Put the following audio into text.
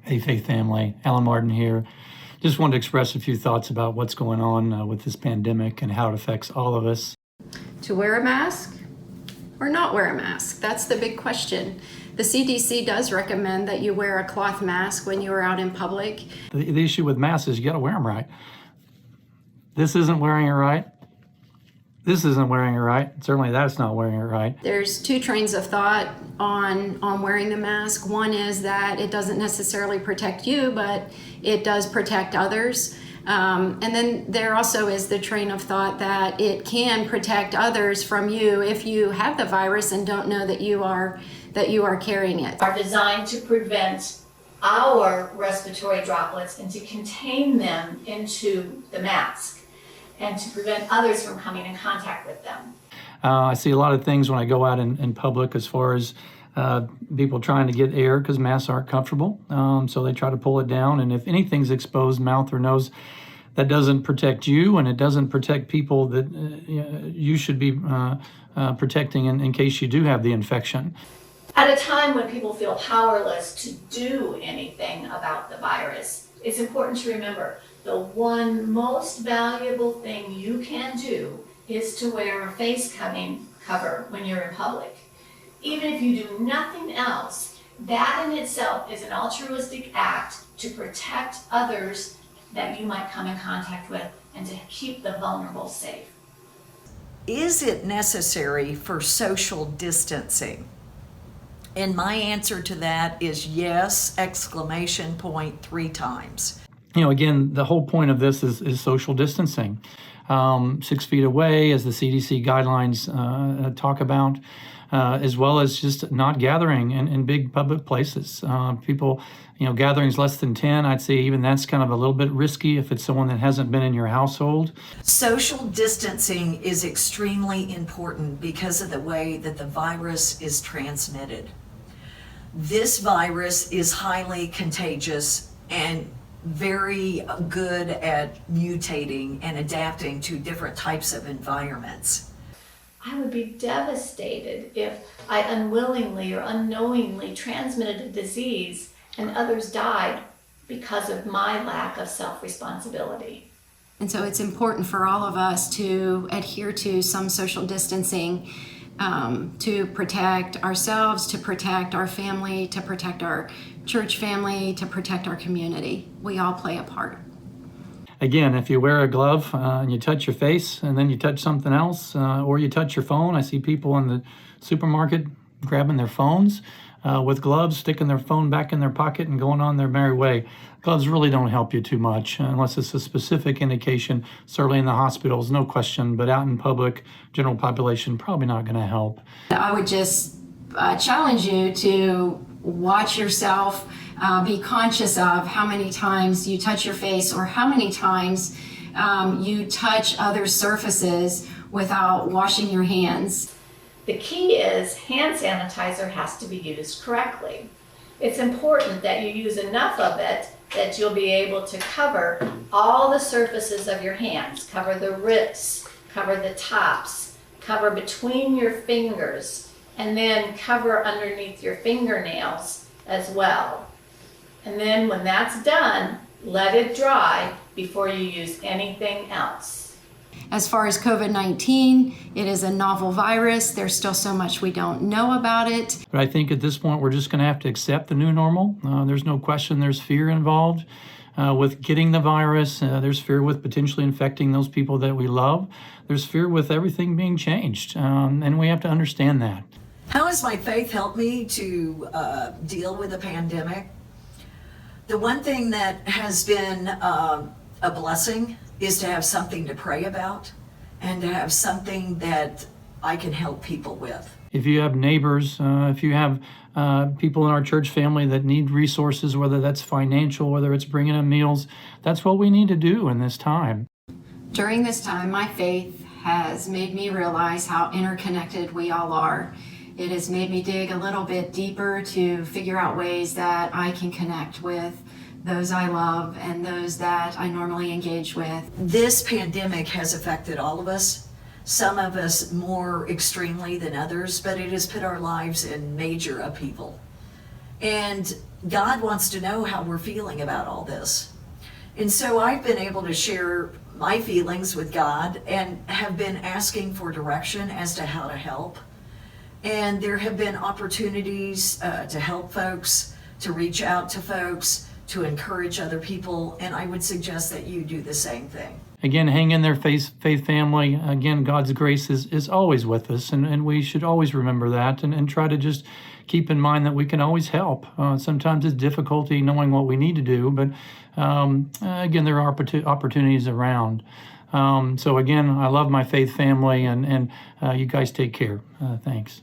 Hey, Faith family, Alan Martin here. Just wanted to express a few thoughts about what's going on with this pandemic and how it affects all of us. To wear a mask or not wear a mask? That's the big question. The CDC does recommend that you wear a cloth mask when you are out in public. The issue with masks is you got to wear them right. This isn't wearing it right. This isn't wearing it right. Certainly that's not wearing it right. There's two trains of thought on wearing the mask. One is that it doesn't necessarily protect you, but it does protect others. And then there also is the train of thought that it can protect others from you if you have the virus and don't know that you are carrying it. Are designed to prevent our respiratory droplets and to contain them into the mask and to prevent others from coming in contact with them. I see a lot of things when I go out in public as far as people trying to get air because masks aren't comfortable. So they try to pull it down. And if anything's exposed, mouth or nose, that doesn't protect you and it doesn't protect people that you should be protecting in case you do have the infection. At a time when people feel powerless to do anything about the virus, it's important to remember the one most valuable thing you can do is to wear a face cover when you're in public. Even if you do nothing else, that in itself is an altruistic act to protect others that you might come in contact with and to keep the vulnerable safe. Is it necessary for social distancing? And my answer to that is yes, exclamation point 3 times. Again, the whole point of this is social distancing. 6 feet away, as the CDC guidelines talk about, as well as just not gathering in big public places. People, gatherings less than 10, I'd say even that's kind of a little bit risky if it's someone that hasn't been in your household. Social distancing is extremely important because of the way that the virus is transmitted. This virus is highly contagious and very good at mutating and adapting to different types of environments. I would be devastated if I unwillingly or unknowingly transmitted a disease and others died because of my lack of self-responsibility. And so it's important for all of us to adhere to some social distancing to protect ourselves, to protect our family, to protect our church family, to protect our community. We all play a part. Again, if you wear a glove and you touch your face and then you touch something else or you touch your phone, I see people in the supermarket grabbing their phones with gloves, sticking their phone back in their pocket and going on their merry way. Gloves really don't help you too much unless it's a specific indication, certainly in the hospitals, no question, but out in public, general population, probably not going to help. I would just challenge you to watch yourself, be conscious of how many times you touch your face or how many times you touch other surfaces without washing your hands. The key is hand sanitizer has to be used correctly. It's important that you use enough of it that you'll be able to cover all the surfaces of your hands, cover the wrists, cover the tops, cover between your fingers, and then cover underneath your fingernails as well. And then when that's done, let it dry before you use anything else. As far as COVID-19, it is a novel virus. There's still so much we don't know about it. But I think at this point, we're just going to have to accept the new normal. There's no question there's fear involved with getting the virus. There's fear with potentially infecting those people that we love. There's fear with everything being changed. And we have to understand that. How has my faith helped me to deal with the pandemic? The one thing that has been a blessing is to have something to pray about and to have something that I can help people with. If you have neighbors, if you have people in our church family that need resources, whether that's financial, whether it's bringing them meals, that's what we need to do in this time. During this time, my faith has made me realize how interconnected we all are. It has made me dig a little bit deeper to figure out ways that I can connect with those I love and those that I normally engage with. This pandemic has affected all of us, some of us more extremely than others, but it has put our lives in major upheaval. And God wants to know how we're feeling about all this. And so I've been able to share my feelings with God and have been asking for direction as to how to help. And there have been opportunities to help folks, to reach out to folks, to encourage other people, and I would suggest that you do the same thing. Again, hang in there, faith family. Again, God's grace is always with us, and we should always remember that and try to just keep in mind that we can always help. Sometimes it's difficulty knowing what we need to do, but again, there are opportunities around. So again, I love my faith family, and you guys take care. Thanks.